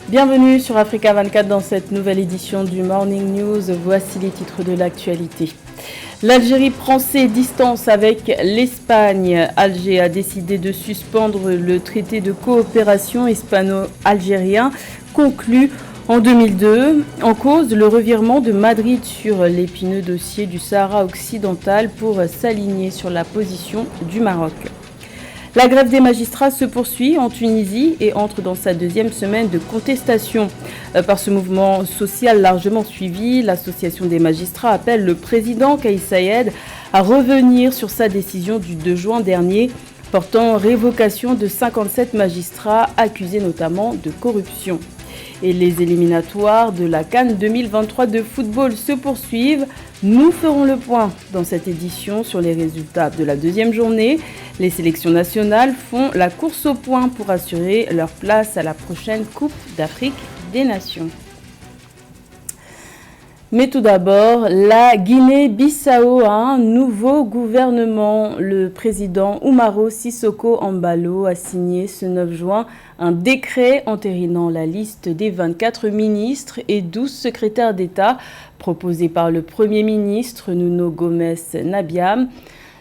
Bienvenue sur Africa 24 dans cette nouvelle édition du Morning News. Voici les titres de l'actualité. L'Algérie prend ses distances avec l'Espagne. Alger a décidé de suspendre le traité de coopération hispano-algérien conclu en 2002. En cause, le revirement de Madrid sur l'épineux dossier du Sahara occidental pour s'aligner sur la position du Maroc. La grève des magistrats se poursuit en Tunisie et entre dans sa deuxième semaine de contestation. Par ce mouvement social largement suivi, l'association des magistrats appelle le président Kais Saied à revenir sur sa décision du 2 juin dernier portant révocation de 57 magistrats accusés notamment de corruption. Et les éliminatoires de la CAN 2023 de football se poursuivent. Nous ferons le point dans cette édition sur les résultats de la deuxième journée. Les sélections nationales font la course au point pour assurer leur place à la prochaine Coupe d'Afrique des Nations. Mais tout d'abord, la Guinée-Bissau a un nouveau gouvernement. Le président Umaro Sissoko Embalo a signé ce 9 juin un décret entérinant la liste des 24 ministres et 12 secrétaires d'État proposés par le Premier ministre Nuno Gomes Nabiam.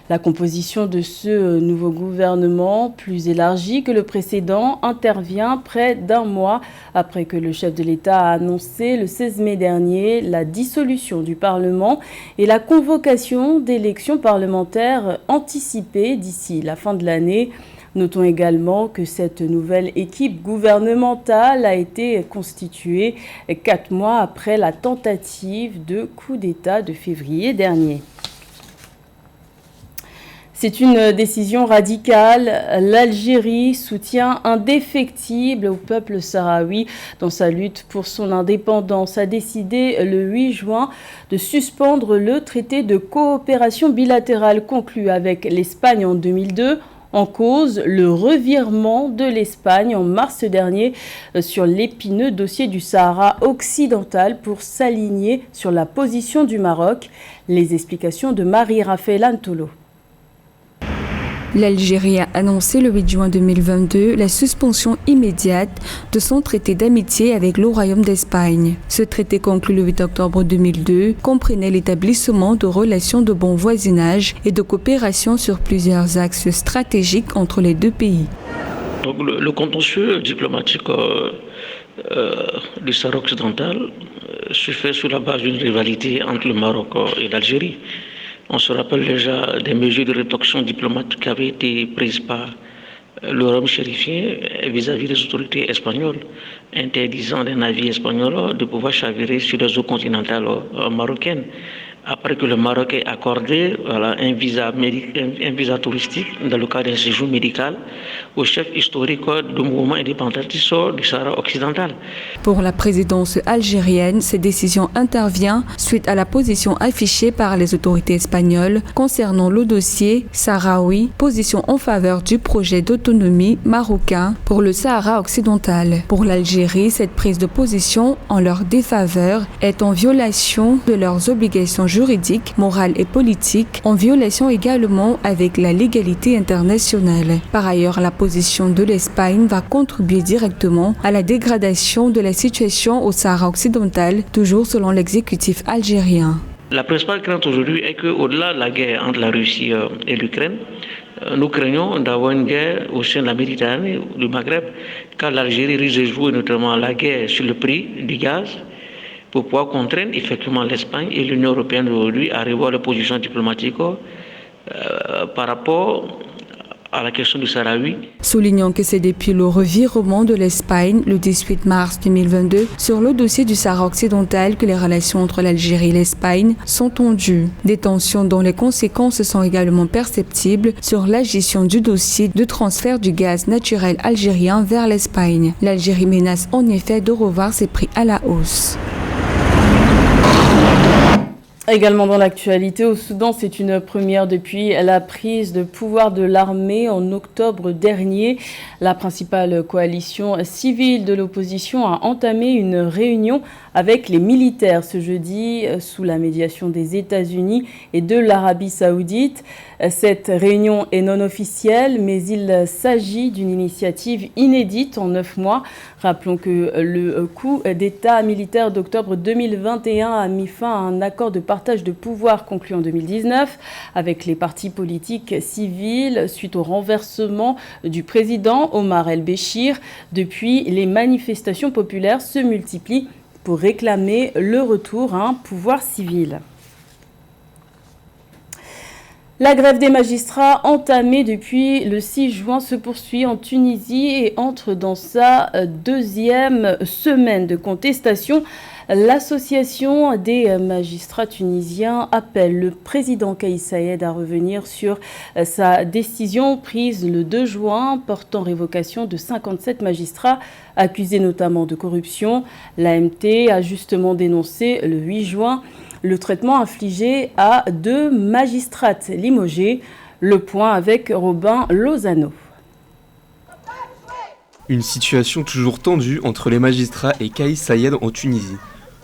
La composition de ce nouveau gouvernement, plus élargi que le précédent, intervient près d'un mois après que le chef de l'État a annoncé le 16 mai dernier la dissolution du Parlement et la convocation d'élections parlementaires anticipées d'ici la fin de l'année. Notons également que cette nouvelle équipe gouvernementale a été constituée 4 mois après la tentative de coup d'État de février dernier. C'est une décision radicale. L'Algérie soutient indéfectible au peuple sahraoui dans sa lutte pour son indépendance. A décidé le 8 juin de suspendre le traité de coopération bilatérale conclu avec l'Espagne en 2002. En cause, le revirement de l'Espagne en mars dernier sur l'épineux dossier du Sahara occidental pour s'aligner sur la position du Maroc. Les explications de Marie-Raphaël Antolo. L'Algérie a annoncé le 8 juin 2022 la suspension immédiate de son traité d'amitié avec le Royaume d'Espagne. Ce traité conclu le 8 octobre 2002 comprenait l'établissement de relations de bon voisinage et de coopération sur plusieurs axes stratégiques entre les deux pays. Donc le contentieux diplomatique du Sahara occidental se fait sur la base d'une rivalité entre le Maroc et l'Algérie. On se rappelle déjà des mesures de rétorsion diplomatique qui avaient été prises par le Royaume chérifien vis-à-vis des autorités espagnoles, interdisant des navires espagnols de pouvoir chavirer sur les eaux continentales marocaines. Après que le Maroc ait accordé un visa touristique dans le cadre d'un séjour médical au chef historique du mouvement indépendantiste du Sahara occidental. Pour la présidence algérienne, cette décision intervient suite à la position affichée par les autorités espagnoles concernant le dossier sahraoui, position en faveur du projet d'autonomie marocain pour le Sahara occidental. Pour l'Algérie, cette prise de position en leur défaveur est en violation de leurs obligations juridiques, morales et politiques, en violation également avec la légalité internationale. Par ailleurs, la position de l'Espagne va contribuer directement à la dégradation de la situation au Sahara occidental, toujours selon l'exécutif algérien. La principale crainte aujourd'hui est qu'au-delà de la guerre entre la Russie et l'Ukraine, nous craignons d'avoir une guerre au sein de la Méditerranée, du Maghreb, car l'Algérie risque de jouer notamment la guerre sur le prix du gaz, pour pouvoir contraindre effectivement l'Espagne et l'Union européenne aujourd'hui à revoir leur position diplomatique par rapport à la question du Sahraoui. Soulignant que c'est depuis le revirement de l'Espagne le 18 mars 2022 sur le dossier du Sahara occidental que les relations entre l'Algérie et l'Espagne sont tendues. Des tensions dont les conséquences sont également perceptibles sur la gestion du dossier de transfert du gaz naturel algérien vers l'Espagne. L'Algérie menace en effet de revoir ses prix à la hausse. Également dans l'actualité, au Soudan, c'est une première depuis la prise de pouvoir de l'armée en octobre dernier. La principale coalition civile de l'opposition a entamé une réunion avec les militaires ce jeudi sous la médiation des États-Unis et de l'Arabie saoudite. Cette réunion est non officielle, mais il s'agit d'une initiative inédite en 9 mois. Rappelons que le coup d'État militaire d'octobre 2021 a mis fin à un accord de partage de pouvoir conclu en 2019 avec les partis politiques civils suite au renversement du président Omar el-Béchir. Depuis, les manifestations populaires se multiplient pour réclamer le retour à un pouvoir civil. La grève des magistrats entamée depuis le 6 juin se poursuit en Tunisie et entre dans sa deuxième semaine de contestation. L'association des magistrats tunisiens appelle le président Kais Saied à revenir sur sa décision prise le 2 juin portant révocation de 57 magistrats accusés notamment de corruption. L'AMT a justement dénoncé le 8 juin le traitement infligé à 2 magistrates limogées. Le point avec Robin Lozano. Une situation toujours tendue entre les magistrats et Kais Saied en Tunisie.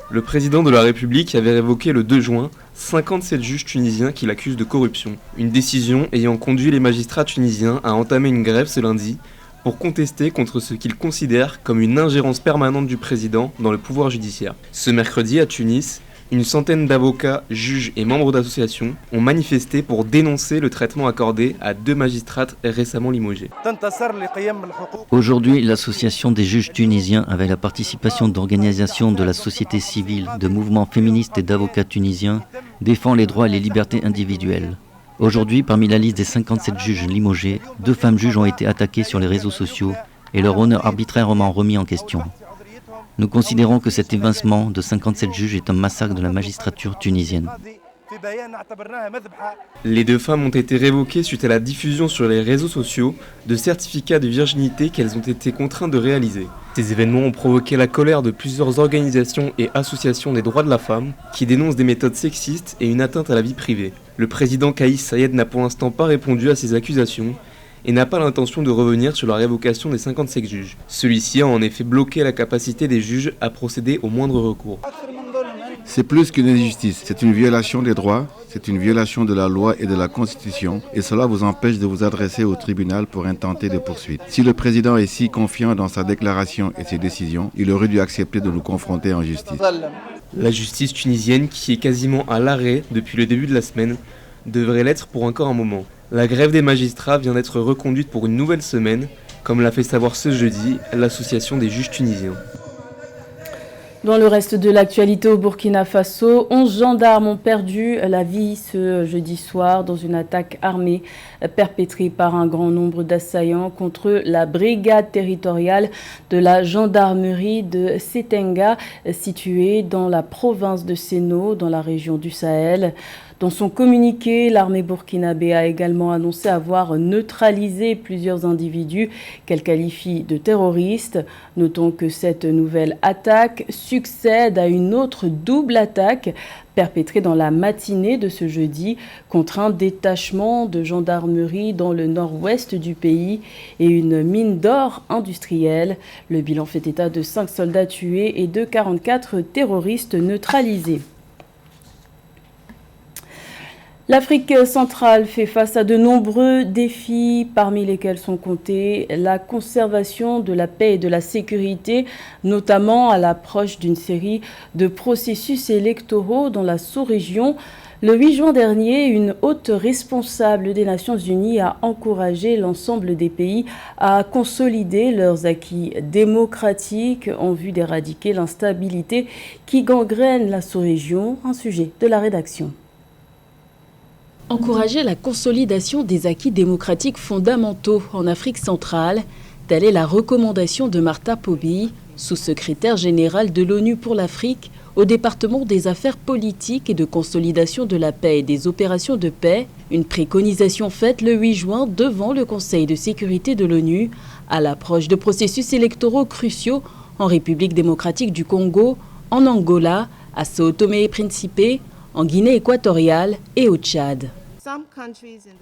Le président de la République avait révoqué le 2 juin 57 juges tunisiens qui l'accusent de corruption. Une décision ayant conduit les magistrats tunisiens à entamer une grève ce lundi pour contester contre ce qu'ils considèrent comme une ingérence permanente du président dans le pouvoir judiciaire. Ce mercredi à Tunis, une centaine d'avocats, juges et membres d'associations ont manifesté pour dénoncer le traitement accordé à 2 magistrates récemment limogées. Aujourd'hui, l'association des juges tunisiens, avec la participation d'organisations de la société civile, de mouvements féministes et d'avocats tunisiens, défend les droits et les libertés individuelles. Aujourd'hui, parmi la liste des 57 juges limogés, 2 femmes juges ont été attaquées sur les réseaux sociaux et leur honneur arbitrairement remis en question. Nous considérons que cet évincement de 57 juges est un massacre de la magistrature tunisienne. Les 2 femmes ont été révoquées suite à la diffusion sur les réseaux sociaux de certificats de virginité qu'elles ont été contraintes de réaliser. Ces événements ont provoqué la colère de plusieurs organisations et associations des droits de la femme qui dénoncent des méthodes sexistes et une atteinte à la vie privée. Le président Kais Saied n'a pour l'instant pas répondu à ces accusations et n'a pas l'intention de revenir sur la révocation des 57 juges. Celui-ci a en effet bloqué la capacité des juges à procéder au moindre recours. C'est plus qu'une injustice, c'est une violation des droits, c'est une violation de la loi et de la Constitution et cela vous empêche de vous adresser au tribunal pour intenter des poursuites. Si le président est si confiant dans sa déclaration et ses décisions, il aurait dû accepter de nous confronter en justice. La justice tunisienne, qui est quasiment à l'arrêt depuis le début de la semaine, devrait l'être pour encore un moment. La grève des magistrats vient d'être reconduite pour une nouvelle semaine, comme l'a fait savoir ce jeudi l'association des juges tunisiens. Dans le reste de l'actualité au Burkina Faso, 11 gendarmes ont perdu la vie ce jeudi soir dans une attaque armée perpétrée par un grand nombre d'assaillants contre la brigade territoriale de la gendarmerie de Setenga, située dans la province de Séno, dans la région du Sahel. Dans son communiqué, l'armée burkinabé a également annoncé avoir neutralisé plusieurs individus qu'elle qualifie de terroristes. Notons que cette nouvelle attaque succède à une autre double attaque perpétrée dans la matinée de ce jeudi contre un détachement de gendarmerie dans le nord-ouest du pays et une mine d'or industrielle. Le bilan fait état de 5 soldats tués et de 44 terroristes neutralisés. L'Afrique centrale fait face à de nombreux défis, parmi lesquels sont comptés la conservation de la paix et de la sécurité, notamment à l'approche d'une série de processus électoraux dans la sous-région. Le 8 juin dernier, une haute responsable des Nations Unies a encouragé l'ensemble des pays à consolider leurs acquis démocratiques en vue d'éradiquer l'instabilité qui gangrène la sous-région. Un sujet de la rédaction. Encourager la consolidation des acquis démocratiques fondamentaux en Afrique centrale, telle est la recommandation de Martha Pobi, sous-secrétaire générale de l'ONU pour l'Afrique, au département des affaires politiques et de consolidation de la paix et des opérations de paix, une préconisation faite le 8 juin devant le Conseil de sécurité de l'ONU, à l'approche de processus électoraux cruciaux en République démocratique du Congo, en Angola, à Sao Tomé et Principe, en Guinée équatoriale et au Tchad.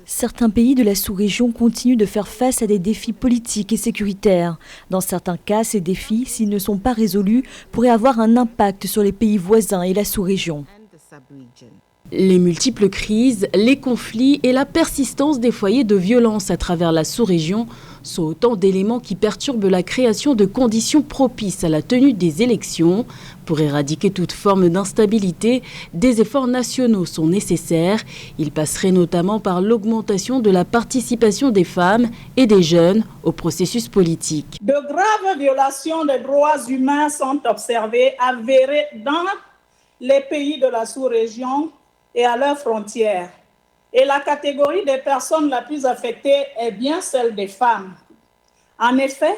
Certains pays de la sous-région continuent de faire face à des défis politiques et sécuritaires. Dans certains cas, ces défis, s'ils ne sont pas résolus, pourraient avoir un impact sur les pays voisins et la sous-région. Les multiples crises, les conflits et la persistance des foyers de violence à travers la sous-région sont autant d'éléments qui perturbent la création de conditions propices à la tenue des élections. Pour éradiquer toute forme d'instabilité, des efforts nationaux sont nécessaires. Ils passeraient notamment par l'augmentation de la participation des femmes et des jeunes au processus politique. De graves violations des droits humains sont observées, avérées dans les pays de la sous-région et à leurs frontières. Et la catégorie des personnes la plus affectée est bien celle des femmes. En effet,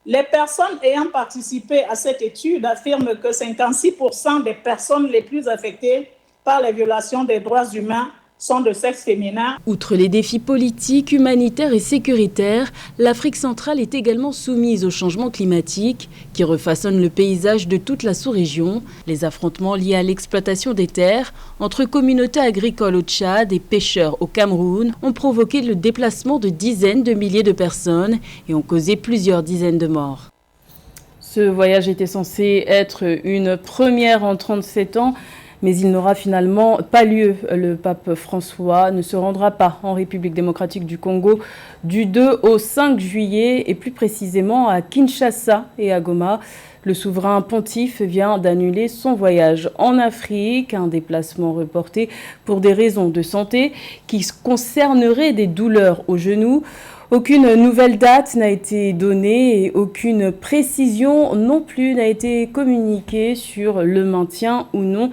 les personnes ayant participé à cette étude affirment que 56% des personnes les plus affectées par les violations des droits humains sont de sexe féminin. Outre les défis politiques, humanitaires et sécuritaires, l'Afrique centrale est également soumise au changement climatique qui refaçonne le paysage de toute la sous-région. Les affrontements liés à l'exploitation des terres entre communautés agricoles au Tchad et pêcheurs au Cameroun ont provoqué le déplacement de dizaines de milliers de personnes et ont causé plusieurs dizaines de morts. Ce voyage était censé être une première en 37 ans. Mais il n'aura finalement pas lieu. Le pape François ne se rendra pas en République démocratique du Congo du 2 au 5 juillet et plus précisément à Kinshasa et à Goma. Le souverain pontife vient d'annuler son voyage en Afrique, un déplacement reporté pour des raisons de santé qui concerneraient des douleurs au genou. Aucune nouvelle date n'a été donnée et aucune précision non plus n'a été communiquée sur le maintien ou non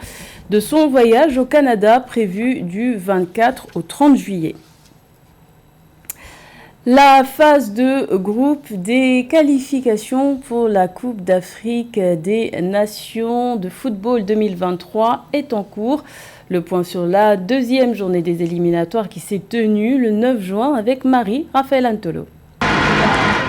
de son voyage au Canada prévu du 24 au 30 juillet. La phase de groupe des qualifications pour la Coupe d'Afrique des Nations de football 2023 est en cours. Le point sur la deuxième journée des éliminatoires qui s'est tenue le 9 juin avec Marie-Raphaël Antolo.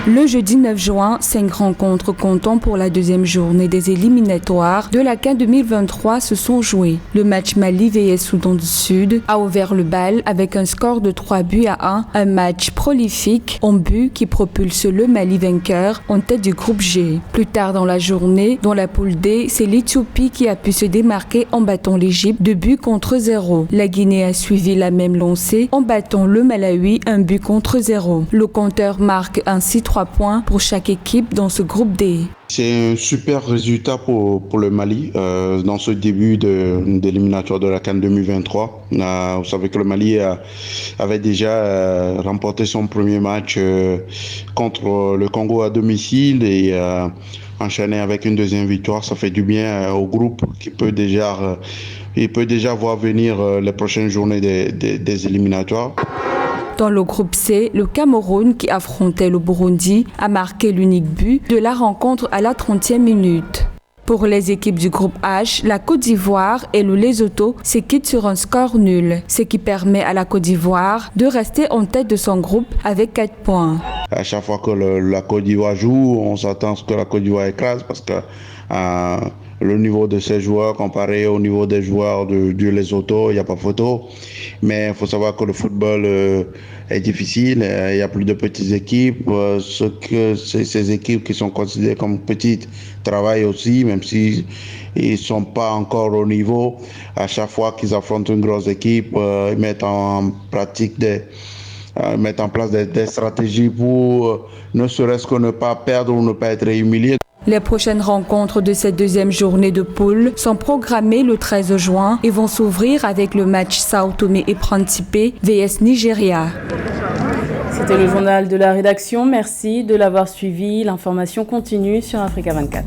Le jeudi 9 juin, 5 rencontres comptant pour la deuxième journée des éliminatoires de la CAN 2023 se sont jouées. Le match Mali vs Soudan du Sud a ouvert le bal avec un score de 3-1, un match prolifique en but qui propulse le Mali vainqueur en tête du groupe G. Plus tard dans la journée, dans la poule D, c'est l'Éthiopie qui a pu se démarquer en battant l'Égypte 2-0. La Guinée a suivi la même lancée en battant le Malawi 1-0. Le compteur marque ainsi 3 points pour chaque équipe dans ce groupe D. C'est un super résultat pour le Mali dans ce début d'éliminatoire de la CAN 2023. Vous savez que le Mali avait déjà remporté son premier match contre le Congo à domicile et enchaîné avec une deuxième victoire. Ça fait du bien au groupe qui peut déjà voir venir les prochaines journées des éliminatoires. Dans le groupe C, le Cameroun, qui affrontait le Burundi, a marqué l'unique but de la rencontre à la 30e minute. Pour les équipes du groupe H, la Côte d'Ivoire et le Lesotho se quittent sur un score nul, ce qui permet à la Côte d'Ivoire de rester en tête de son groupe avec 4 points. À chaque fois que la Côte d'Ivoire joue, on s'attend à ce que la Côte d'Ivoire écrase parce que le niveau de ces joueurs comparé au niveau des joueurs du Lesotho, il n'y a pas photo. Mais il faut savoir que le football est difficile. Il y a plus de petites équipes. Ces équipes qui sont considérées comme petites travaillent aussi, même s'ils ne sont pas encore au niveau. À chaque fois qu'ils affrontent une grosse équipe, ils mettent en place des stratégies pour ne serait-ce que ne pas perdre ou ne pas être humilié. Les prochaines rencontres de cette deuxième journée de poule sont programmées le 13 juin et vont s'ouvrir avec le match Sao Tomé et Principe vs Nigeria. C'était le journal de la rédaction. Merci de l'avoir suivi. L'information continue sur Africa 24.